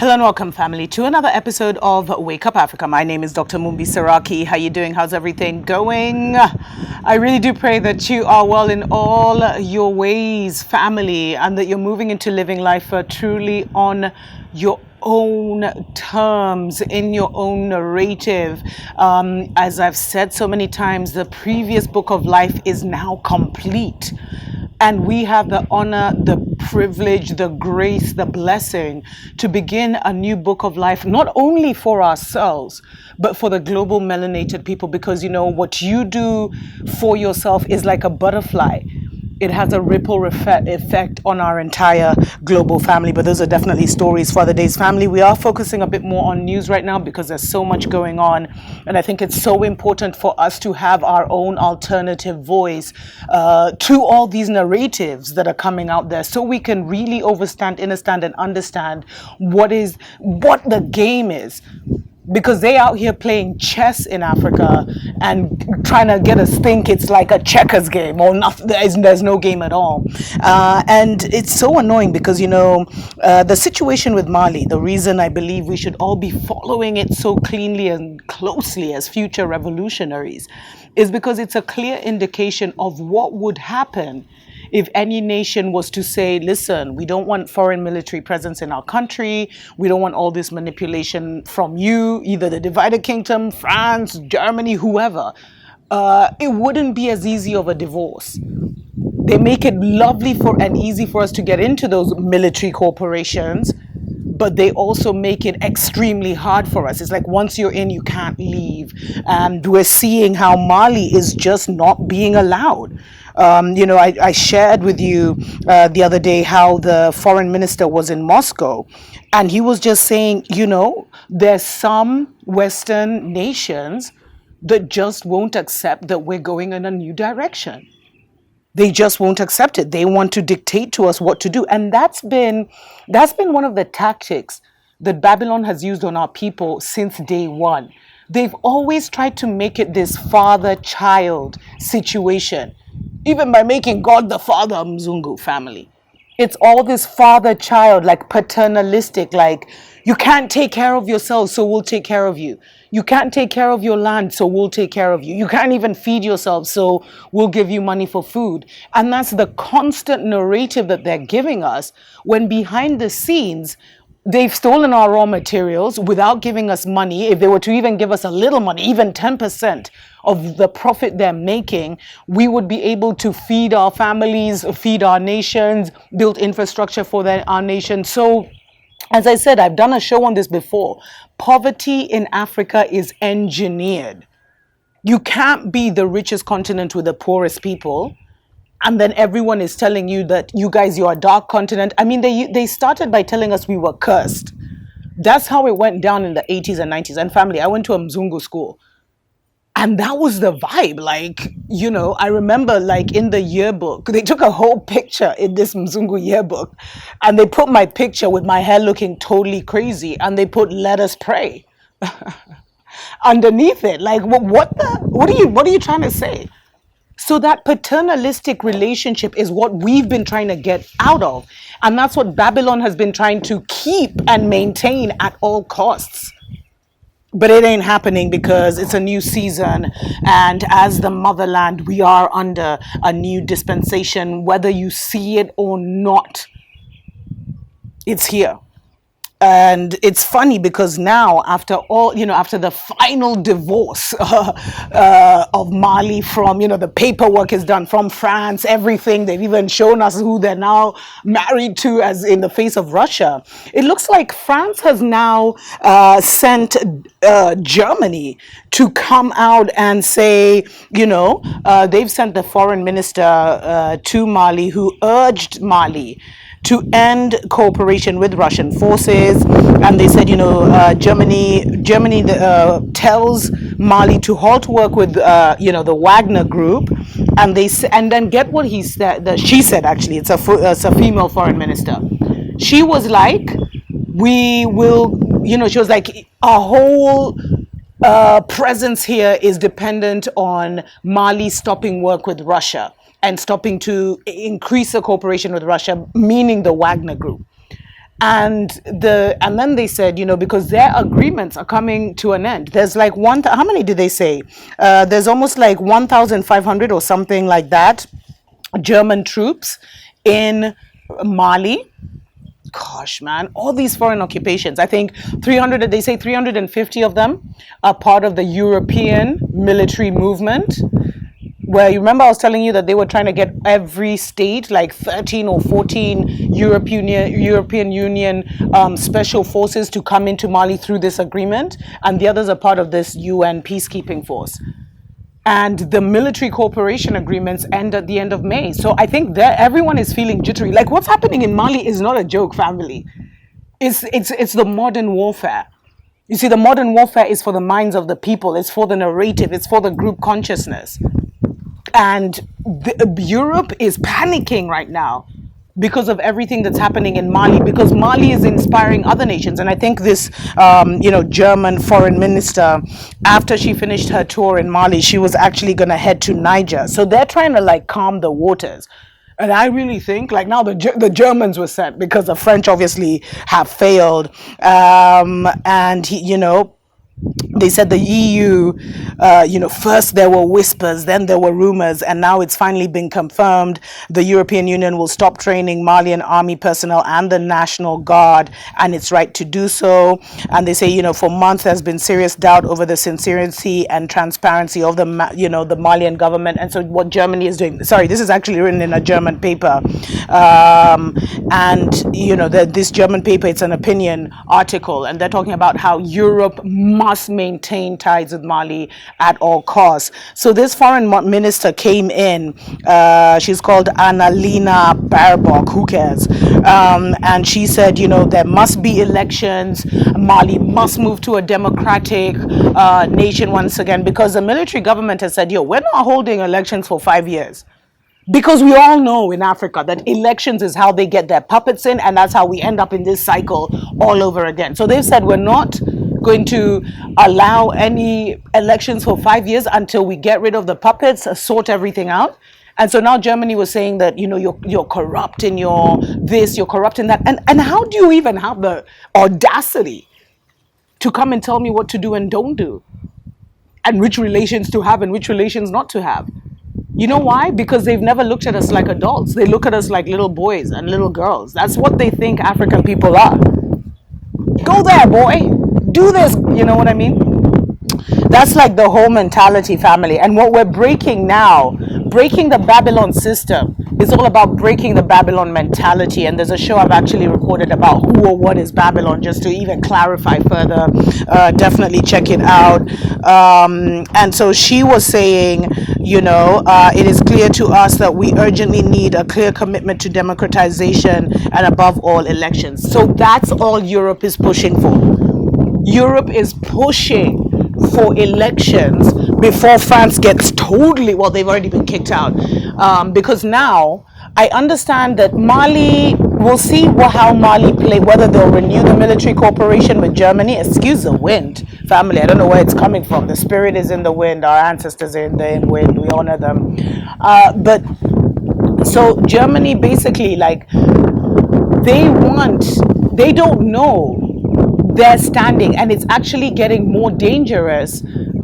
Hello and welcome, family, to another episode of Wake Up Africa. My name is Dr. Mumbi Saraki. How you doing? How's everything going? I really do pray that you are well in all your ways, family, and that you're moving into living life truly on your own terms, in your own narrative. As I've said so many times, the previous book of life is now complete. And we have the honor, the privilege, the grace, the blessing to begin a new book of life, not only for ourselves, but for the global melanated people. Because, you know, what you do for yourself is like a butterfly. It has a ripple effect on our entire global family. But those are definitely stories for other days, family. We are focusing a bit more on news right now because there's so much going on. And I think it's so important for us to have our own alternative voice to all these narratives that are coming out there, so we can really understand and understand what the game is. Because they out here playing chess in Africa and trying to get us think it's like a checkers game or nothing. There's no game at all. And it's so annoying because, you know, the situation with Mali, the reason I believe we should all be following it so cleanly and closely as future revolutionaries is because it's a clear indication of what would happen if any nation was to say, listen, we don't want foreign military presence in our country. We don't want all this manipulation from you, either the divided kingdom, France, Germany, whoever. It wouldn't be as easy of a divorce. They make it lovely and easy for us to get into those military corporations, but they also make it extremely hard for us. It's like once you're in, you can't leave. And we're seeing how Mali is just not being allowed. I shared with you the other day how the foreign minister was in Moscow, and he was just saying, you know, there's some Western nations that just won't accept that we're going in a new direction. They just won't accept it. They want to dictate to us what to do. And that's been one of the tactics that Babylon has used on our people since day one. They've always tried to make it this father-child situation, even by making God the father of Mzungu family. It's all this father-child, like paternalistic, like you can't take care of yourself, so we'll take care of you. You can't take care of your land, so we'll take care of you. You can't even feed yourself, so we'll give you money for food. And that's the constant narrative that they're giving us, when behind the scenes, they've stolen our raw materials without giving us money. If they were to even give us a little money, even 10% of the profit they're making, we would be able to feed our families, feed our nations, build infrastructure for our nation. So, as I said, I've done a show on this before. Poverty in Africa is engineered. You can't be the richest continent with the poorest people, and then everyone is telling you that you guys, you're a dark continent. I mean, they started by telling us we were cursed. That's how it went down in the 80s and 90s. And family, I went to a Mzungu school. And that was the vibe. Like, you know, I remember like in the yearbook, they took a whole picture in this Mzungu yearbook, and they put my picture with my hair looking totally crazy, and they put "Let us pray" underneath it. Like, what are you trying to say? So that paternalistic relationship is what we've been trying to get out of. And that's what Babylon has been trying to keep and maintain at all costs. But it ain't happening because it's a new season. And as the motherland, we are under a new dispensation, whether you see it or not. It's here. And it's funny because now, after the final divorce of Mali from, the paperwork is done from France, everything, they've even shown us who they're now married to, as in the face of Russia. It looks like France has now sent Germany to come out and say, they've sent the foreign minister to Mali, who urged Mali to end cooperation with Russian forces. And they said, Germany tells Mali to halt work with, the Wagner group. And then get what he said. She said, actually, it's a female foreign minister. She was like, we will, she was like, our whole presence here is dependent on Mali stopping work with Russia and stopping to increase the cooperation with Russia, meaning the Wagner group. And then they said, because their agreements are coming to an end. There's like how many did they say? There's almost like 1,500 or something like that German troops in Mali. Gosh, man, all these foreign occupations. I think 300, they say 350 of them are part of the European military movement. Where you remember I was telling you that they were trying to get every state, like 13 or 14 European Union special forces to come into Mali through this agreement, and the others are part of this UN peacekeeping force. And the military cooperation agreements end at the end of May. So I think that everyone is feeling jittery. Like what's happening in Mali is not a joke, family. It's the modern warfare. You see, the modern warfare is for the minds of the people. It's for the narrative. It's for the group consciousness. And Europe is panicking right now because of everything that's happening in Mali, because Mali is inspiring other nations. And I think this, German foreign minister, after she finished her tour in Mali, she was actually going to head to Niger. So they're trying to like calm the waters. And I really think like now the Germans were sent because the French obviously have failed. And they said the EU, first there were whispers, then there were rumors, and now it's finally been confirmed. The European Union will stop training Malian army personnel and the National Guard, and it's right to do so. And they say, for months there's been serious doubt over the sincerity and transparency of the Malian government. And so what Germany is doing, sorry, this is actually written in a German paper. This German paper, it's an opinion article, and they're talking about how Europe must maintain ties with Mali at all costs. So this foreign minister came in, she's called Annalena Baerbock, who cares? And she said, there must be elections, Mali must move to a democratic nation once again, because the military government has said, we're not holding elections for 5 years. Because we all know in Africa that elections is how they get their puppets in, and that's how we end up in this cycle all over again. So they've said we're not going to allow any elections for 5 years until we get rid of the puppets, sort everything out. And so now Germany was saying that, you're corrupt in your this, you're corrupt in that. And how do you even have the audacity to come and tell me what to do and don't do? And which relations to have and which relations not to have? You know why? Because they've never looked at us like adults. They look at us like little boys and little girls. That's what they think African people are. Go there, boy. Do this. You know what I mean? That's like the whole mentality, family. And what we're breaking now, breaking the Babylon system, is all about breaking the Babylon mentality. And there's a show I've actually recorded about who or what is Babylon, just to even clarify further. Definitely check it out. And so she was saying, it is clear to us that we urgently need a clear commitment to democratization and above all elections. So that's all Europe is pushing for. Europe is pushing for elections before France gets totally, well, they've already been kicked out. Because now I understand that Mali, we'll see how Mali play, whether they'll renew the military cooperation with Germany. Excuse the wind, family. I don't know where it's coming from. The spirit is in the wind. Our ancestors are in the wind. We honor them. But so Germany basically, like, they don't know their standing, and it's actually getting more dangerous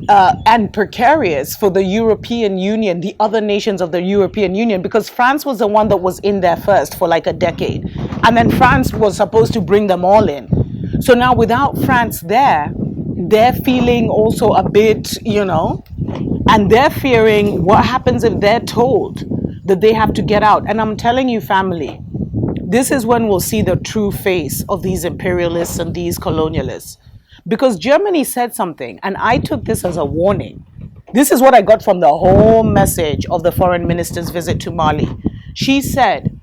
and precarious for the European Union, the other nations of the European Union, because France was the one that was in there first for like a decade, and then France was supposed to bring them all in. So now without France there, they're feeling also a bit, and they're fearing what happens if they're told that they have to get out. And I'm telling you, family, this is when we'll see the true face of these imperialists and these colonialists. Because Germany said something, and I took this as a warning. This is what I got from the whole message of the foreign minister's visit to Mali. She said,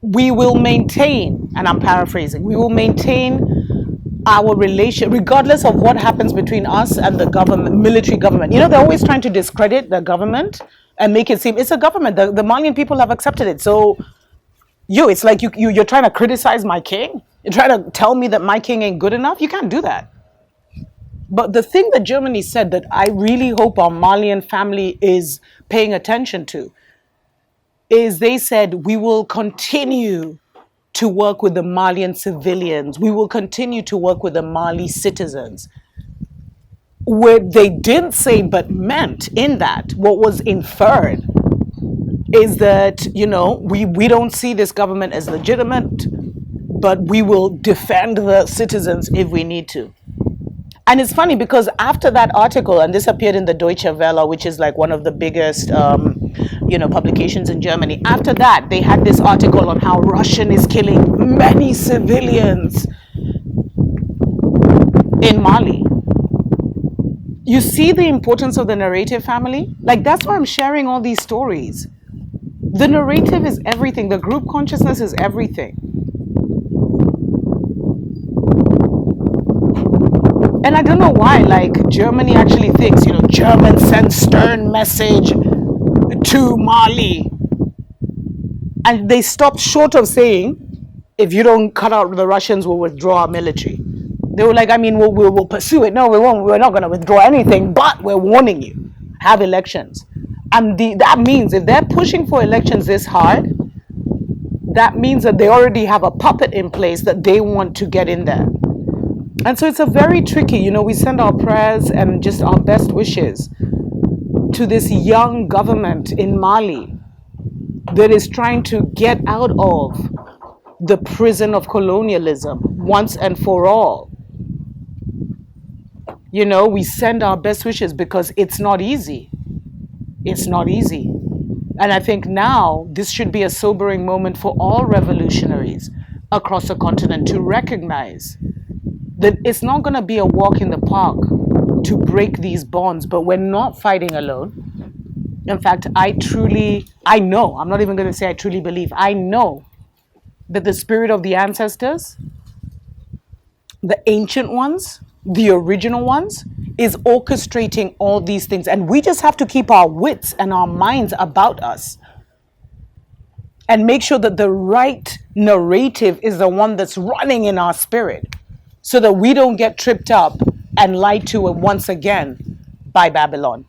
we will maintain, and I'm paraphrasing, we will maintain our relation, regardless of what happens between us and the government, military government. They're always trying to discredit the government and make it seem it's a government. The Malian people have accepted it. So, it's like you're trying to criticize my king. You're trying to tell me that my king ain't good enough. You can't do that. But the thing that Germany said that I really hope our Malian family is paying attention to is they said we will continue to work with the Malian civilians. We will continue to work with the Mali citizens. Where they didn't say but meant in that, what was inferred is that, we don't see this government as legitimate, but we will defend the citizens if we need to. And it's funny because after that article, and this appeared in the Deutsche Welle, which is like one of the biggest, publications in Germany. After that, they had this article on how Russian is killing many civilians in Mali. You see the importance of the narrative, family? Like, that's why I'm sharing all these stories. The narrative is everything. The group consciousness is everything. And I don't know why, like, Germany actually thinks, Germans send stern message to Mali. And they stopped short of saying, if you don't cut out the Russians, we'll withdraw our military. They were like, we'll pursue it. No, we won't. We're not going to withdraw anything, but we're warning you. Have elections. And that means if they're pushing for elections this hard, that means that they already have a puppet in place that they want to get in there. And so it's a very tricky, we send our prayers and just our best wishes to this young government in Mali that is trying to get out of the prison of colonialism once and for all. We send our best wishes because it's not easy. It's not easy. And I think now this should be a sobering moment for all revolutionaries across the continent to recognize that it's not going to be a walk in the park to break these bonds, but we're not fighting alone. In fact, I know, I'm not even going to say I truly believe, I know that the spirit of the ancestors, the ancient ones, the original ones, is orchestrating all these things. And we just have to keep our wits and our minds about us and make sure that the right narrative is the one that's running in our spirit so that we don't get tripped up and lied to once again by Babylon.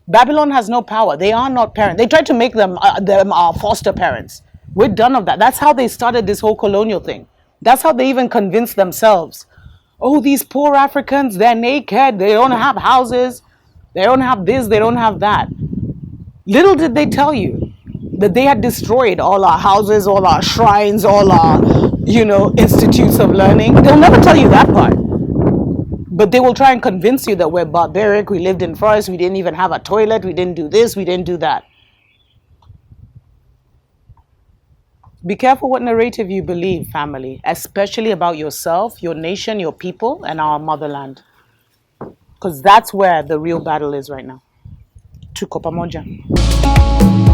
Babylon has no power. They are not parents. They tried to make them our foster parents. We're done of that. That's how they started this whole colonial thing. That's how they even convinced themselves. Oh, these poor Africans, they're naked. They don't have houses. They don't have this. They don't have that. Little did they tell you that they had destroyed all our houses, all our shrines, all our, institutes of learning. They'll never tell you that part. But they will try and convince you that we're barbaric. We lived in forests. We didn't even have a toilet. We didn't do this. We didn't do that. Be careful what narrative you believe, family, especially about yourself, your nation, your people, and our motherland. Because that's where the real battle is right now. Tuko pamoja.